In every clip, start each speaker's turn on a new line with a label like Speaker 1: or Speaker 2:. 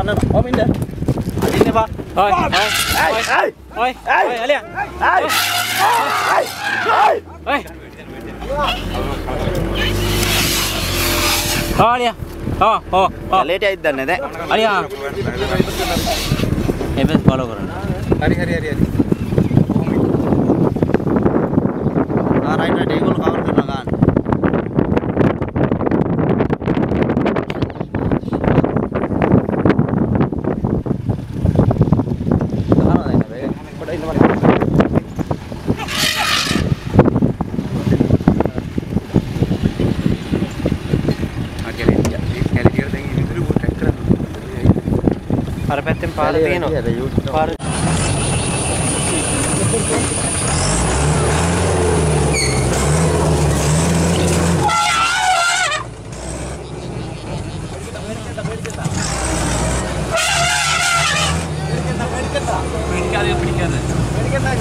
Speaker 1: Om Indah. Adinnya Pak. Oi. Oi. Oi, Alia. Oi. Oi. Oh, Alia. Oh. Late आइद्दने दे. Alia. ये बस follow करो. हरी. हाँ right. ये गोल cover करना गान. Arpetem palatino.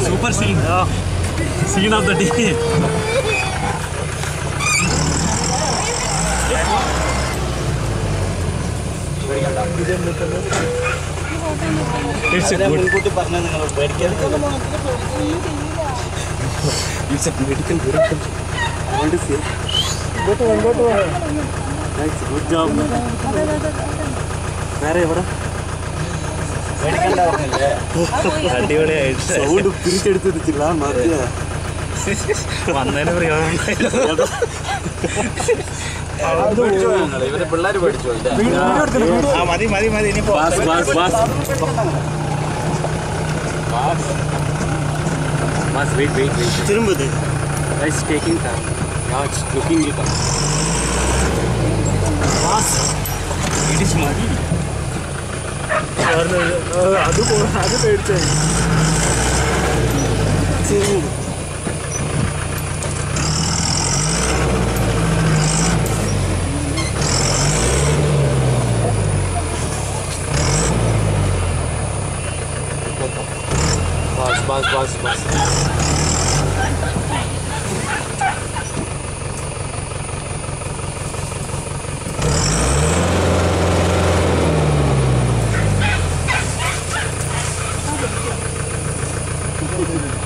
Speaker 1: Super scene. Scene of the day. It's a good. It's a medical direction. I want to see. Go to. Thanks. Good job. Where are you? Medical direction. Sound piricheduthu maathiya. Vannane parayam. ഇവരെ പിള്ളേർ പഠിച്ചു മതി തിരുമ്പത് taking time it's looking it it is മതി അത് പേടിച്ചു बस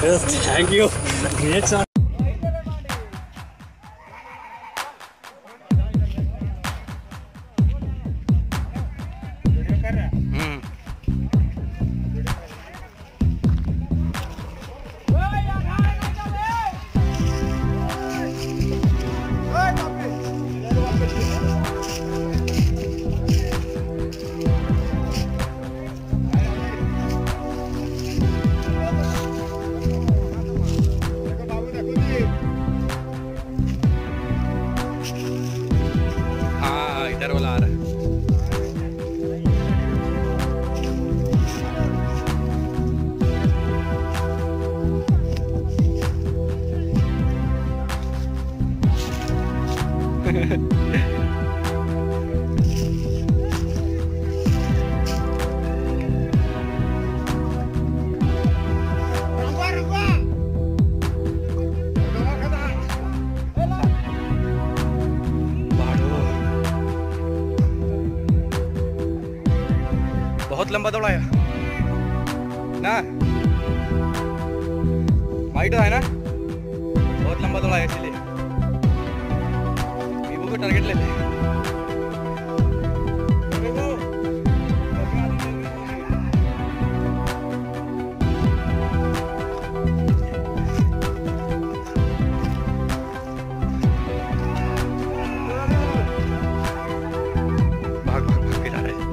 Speaker 1: Yes, thank you. Great shot. बहुत लंबा दौड़ाया ना वाइट है ना बहुत लंबा दौड़ाया इसलिए वीवो को टारगेट लेते हैं भाग के जा रहे हैं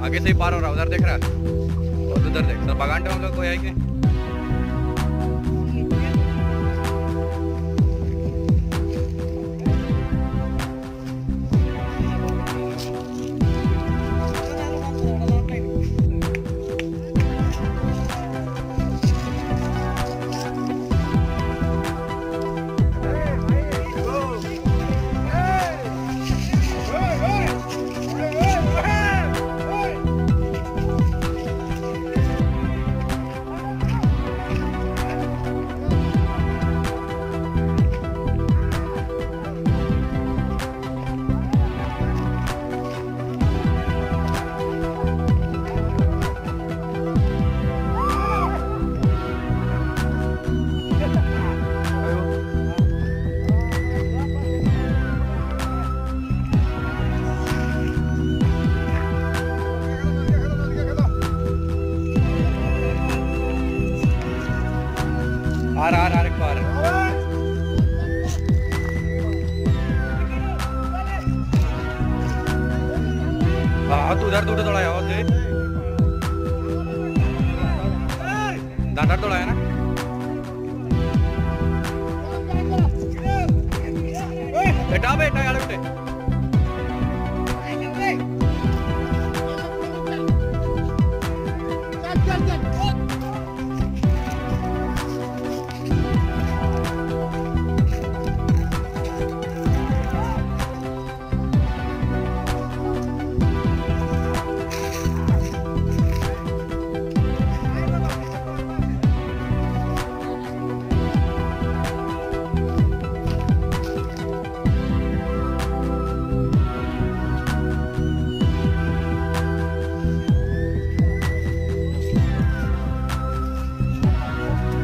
Speaker 1: आगे से ही पार हो रहा, उधर देख रहा और उधर देख सर बागान हम लोग कोई है कि
Speaker 2: आर एक बार हाथ उधर दूर थोड़ा है और दांडा थोड़ा है ना बेटा बेटा यार बेटे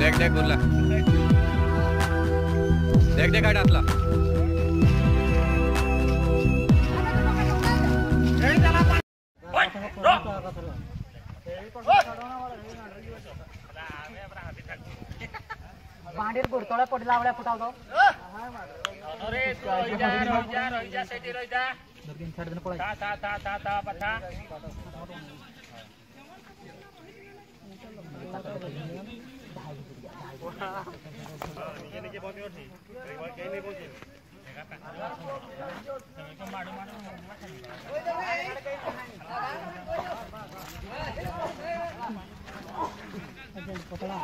Speaker 2: देख देख बोला देख देख काय टाकला
Speaker 3: बांडीर गुडतोळे पडला आवड्या फुटावतो अरे रोजा सेटी रोजा दर्गिन छाड़ देना पड़ा ता पथा ये नीचे बहुत ही एक बार कहीं नहीं पहुंचे तो मारो पकड़ा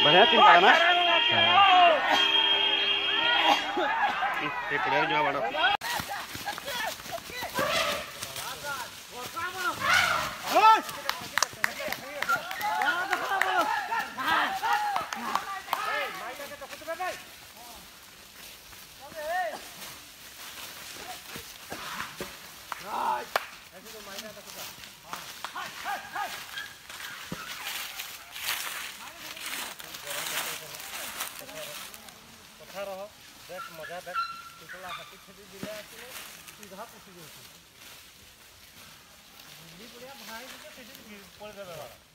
Speaker 1: बढ़िया तीन पाना ये पड़े जो बड़ा देख मजा देख टोटला हाथी खेती दिले आछले सीधा पसी गयो दिल्ली बढ़िया भाई के खेती पड़ गए